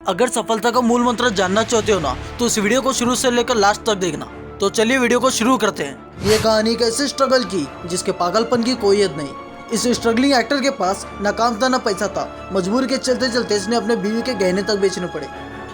अगर सफलता का मूल मंत्र जानना चाहते हो ना तो इस वीडियो को शुरू से लेकर लास्ट तक देखना। तो चलिए वीडियो को शुरू करते हैं। ये कहानी एक ऐसे स्ट्रगल की जिसके पागलपन की कोई हद नहीं। इस स्ट्रगलिंग एक्टर के पास ना काम था ना पैसा था। मजबूरी के चलते चलते इसने अपने बीवी के गहने तक बेचने पड़े।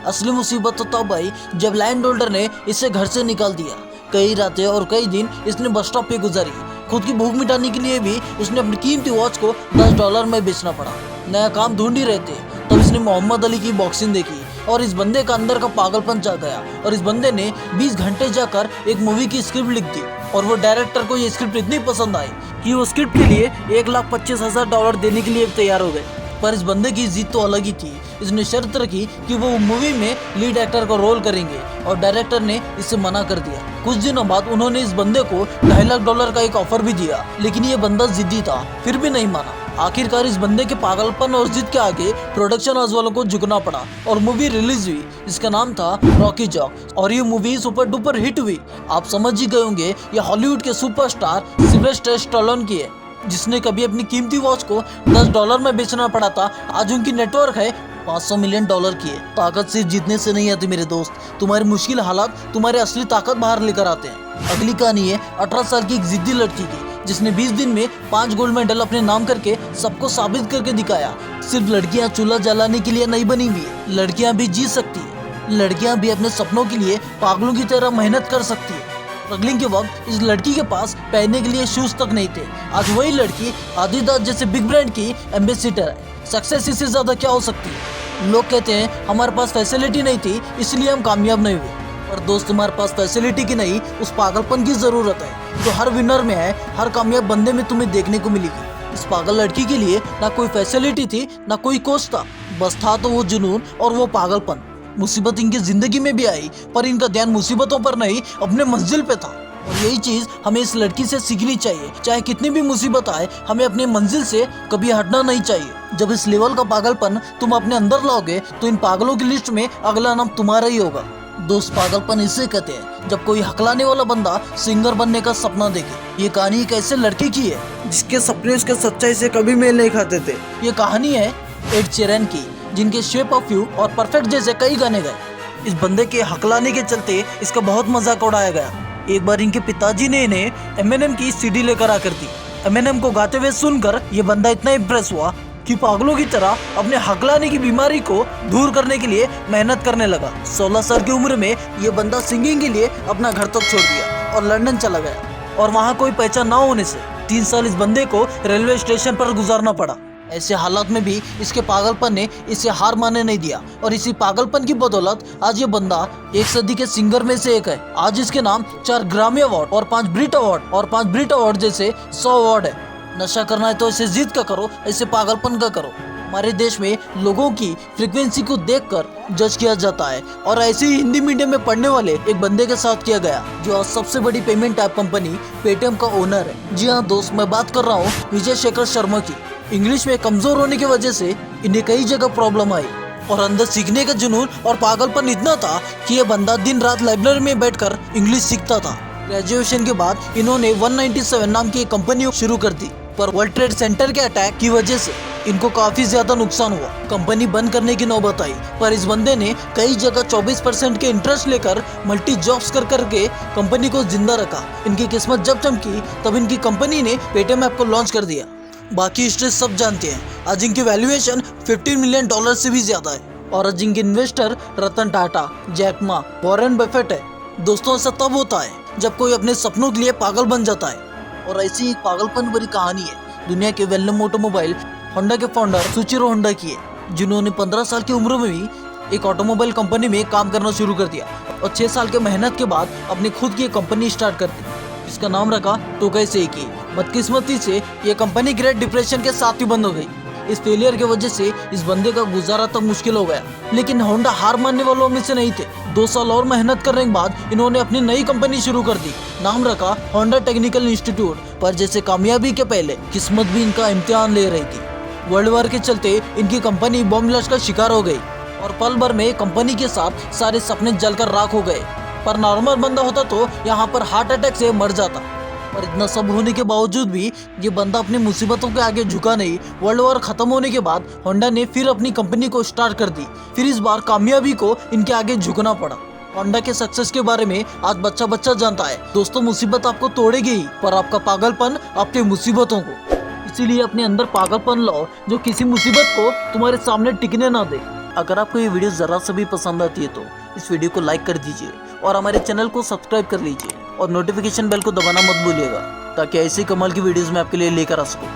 असली मुसीबत तो तब आई जब लैंड होल्डर ने इसे घर से निकाल दिया। कई रातें और कई दिन इसने बस स्टॉप पे गुजारी। खुद की भूख मिटाने के लिए भी इसने अपनी कीमती वॉच को $10 में बेचना पड़ा। नया काम ढूंढ ही रहे थे तब इसने मोहम्मद अली की बॉक्सिंग देखी और इस बंदे का अंदर का पागलपन जाग गया। और इस बंदे ने 20 घंटे जाकर एक मूवी की स्क्रिप्ट लिख दी और वो डायरेक्टर को ये स्क्रिप्ट इतनी पसंद आई कि वो स्क्रिप्ट के लिए $1,25,000 देने के लिए तैयार हो गए। पर इस बंदे की जिद तो अलग ही थी। इसने शर्त रखी कि वो मूवी में लीड एक्टर का रोल करेंगे और डायरेक्टर ने इससे मना कर दिया। कुछ दिनों बाद उन्होंने इस बंदे को $2.5 का एक ऑफर भी दिया, लेकिन ये बंदा जिद्दी था, फिर भी नहीं माना। आखिरकार इस बंदे के पागलपन और जिद के आगे प्रोडक्शन हाउस वालों को झुकना पड़ा और मूवी रिलीज हुई। इसका नाम था रॉकी जॉक और ये मूवी सुपर डुपर हिट हुई। आप समझ ही गए होंगे ये हॉलीवुड के सुपरस्टार सिल्वेस्टर स्टैलोन की है, जिसने कभी अपनी कीमती वॉच को $10 में बेचना पड़ा था। आज उनकी नेटवर्क है $500 मिलियन की है। ताकत सिर्फ जीतने से नहीं आती मेरे दोस्त, तुम्हारी मुश्किल हालात तुम्हारी असली ताकत बाहर लेकर आते हैं। अगली कहानी है 18 साल की एक जिद्दी लड़की की जिसने 20 दिन में 5 गोल्ड मेडल अपने नाम करके सबको साबित करके दिखाया। सिर्फ लड़कियां चूल्हा जलाने के लिए नहीं बनी हुई है, लड़कियां भी जी सकती है। लड़कियां भी अपने सपनों के लिए पागलों की तरह मेहनत कर सकती है। स्ट्रगलिंग के वक्त इस लड़की के पास पहनने के लिए शूज तक नहीं थे। आज वही लड़की आदिदास जैसे बिग ब्रांड की एम्बेसिडर है। सक्सेस इससे ज्यादा क्या हो सकती है। लोग कहते हैं हमारे पास फैसिलिटी नहीं थी इसलिए हम कामयाब नहीं हुए। पर दोस्त, तुम्हारे पास फैसिलिटी की नहीं उस पागलपन की जरूरत है जो हर विनर में है, हर कामयाब बंदे में तुम्हें देखने को मिलेगी। इस पागल लड़की के लिए ना कोई फैसिलिटी थी ना कोई कोच था, बस था तो वो जुनून और वो पागलपन। मुसीबत इनकी जिंदगी में भी आई पर इनका ध्यान मुसीबतों पर नहीं अपने मंजिल पे था। और यही चीज हमें इस लड़की से सीखनी चाहिए। चाहे कितनी भी मुसीबत आए हमें अपनी मंजिल से कभी हटना नहीं चाहिए। जब इस लेवल का पागलपन तुम अपने अंदर लाओगे तो इन पागलों की लिस्ट में अगला नाम तुम्हारा ही होगा। दोस्त, पागलपन इसे कहते हैं जब कोई हकलाने वाला बंदा सिंगर बनने का सपना देखे। ये कहानी एक ऐसे लड़के की है जिसके सपने उसके सच्चाई से कभी मेल नहीं खाते थे। ये कहानी है एड शेरन की, जिनके शेप ऑफ यू और परफेक्ट जैसे कई गाने गए। इस बंदे के हकलाने के चलते इसका बहुत मजाक उड़ाया गया। एक बार इनके पिताजी ने इन्हें एमिनेम की सीडी लेकर आकर दी। एमिनेम को गाते हुए सुनकर ये बंदा इतना इम्प्रेस हुआ कि पागलों की तरह अपने हकलाने की बीमारी को दूर करने के लिए मेहनत करने लगा। 16 साल की उम्र में ये बंदा सिंगिंग के लिए अपना घर तक छोड़ दिया और लंदन चला गया। और वहाँ कोई पहचान ना होने से 3 साल इस बंदे को रेलवे स्टेशन पर गुजारना पड़ा। ऐसे हालात में भी इसके पागलपन ने इसे हार मानने नहीं दिया और इसी पागलपन की बदौलत आज ये बंदा एक सदी के सिंगर में से एक है। आज इसके नाम 4 ग्रामी अवार्ड और 5 ब्रिट अवार्ड जैसे 100 अवार्ड है। नशा करना है तो ऐसे जिद का करो, ऐसे पागलपन का करो। हमारे देश में लोगों की फ्रीक्वेंसी को देखकर जज किया जाता है और ऐसे ही हिंदी मीडियम में पढ़ने वाले एक बंदे के साथ किया गया जो आज सबसे बड़ी पेमेंट ऐप कंपनी पेटीएम का ओनर है। जी हाँ दोस्त, मैं बात कर रहा हूँ विजय शेखर शर्मा की। इंग्लिश में कमजोर होने की वजह से इन्हें कई जगह प्रॉब्लम आई और अंदर सीखने का जुनून और पागलपन इतना था कि यह बंदा दिन रात लाइब्रेरी में बैठकर इंग्लिश सीखता था। ग्रेजुएशन के बाद इन्होंने 197 नाम की एक कंपनी शुरू कर दी, पर वर्ल्ड ट्रेड सेंटर के अटैक की वजह से इनको काफी ज्यादा नुकसान हुआ। कंपनी बंद करने की नौबत आई, पर इस बंदे ने कई जगह 24% के इंटरेस्ट लेकर मल्टी जॉब्स कर करके कंपनी को जिंदा रखा। इनकी किस्मत जब चमकी तब इनकी कंपनी ने पेटीएम ऐप को लॉन्च कर दिया। बाकी हिस्ट्री सब जानते हैं। आज इनकी वैल्यूएशन $15 मिलियन से भी ज्यादा है और आज इनके investor Ratan Tata, Jack Ma, Warren Buffett है। दोस्तों, ऐसा तब होता है जब कोई अपने सपनों के लिए पागल बन जाता है। और ऐसी एक पागलपन भरी कहानी है दुनिया के वेलनम ऑटोमोबाइल होंडा के फाउंडर सुचिरो होंडा की है, जिन्होंने 15 साल की उम्र में भी एक ऑटोमोबाइल कंपनी में काम करना शुरू कर दिया और 6 साल के मेहनत के बाद अपनी खुद की एक कंपनी स्टार्ट कर दी जिसका नाम रखा टोकाई सेकी। बदकिस्मती से ये कंपनी ग्रेट डिप्रेशन के साथ ही बंद हो गई। इस फेलियर की वजह से इस बंदे का गुजारा तक मुश्किल हो गया, लेकिन होंडा हार मानने वालों में से नहीं थे। 2 साल और मेहनत करने के बाद इन्होंने अपनी नई कंपनी शुरू कर दी। नाम रखा होंडा टेक्निकल इंस्टीट्यूट। पर जैसे कामयाबी के पहले किस्मत भी इनका इम्तिहान ले रही थी। वर्ल्ड वार के चलते इनकी कंपनी बॉम्ब ब्लास्ट का शिकार हो गई और पल भर में कंपनी के साथ सारे सपने जलकर राख हो गए। पर नॉर्मल बंदा होता तो यहाँ पर हार्ट अटैक से मर जाता। और इतना सब होने के बावजूद भी ये बंदा अपनी मुसीबतों के आगे झुका नहीं। वर्ल्ड वॉर खत्म होने के बाद होंडा ने फिर अपनी कंपनी को स्टार्ट कर दी। फिर इस बार कामयाबी को इनके आगे झुकना पड़ा। होंडा के सक्सेस के बारे में आज बच्चा बच्चा जानता है। दोस्तों, मुसीबत आपको तोड़ेगी ही, पर आपका पागलपन आपके मुसीबतों को। इसीलिए अपने अंदर पागलपन लाओ जो किसी मुसीबत को तुम्हारे सामने टिकने ना दे। अगर आपको ये वीडियो जरा सा भी पसंद आती है तो इस वीडियो को लाइक कर दीजिए और हमारे चैनल को सब्सक्राइब कर लीजिए और नोटिफिकेशन बेल को दबाना मत भूलिएगा, ताकि ऐसी कमाल की वीडियोस मैं आपके लिए लेकर आ सकूं।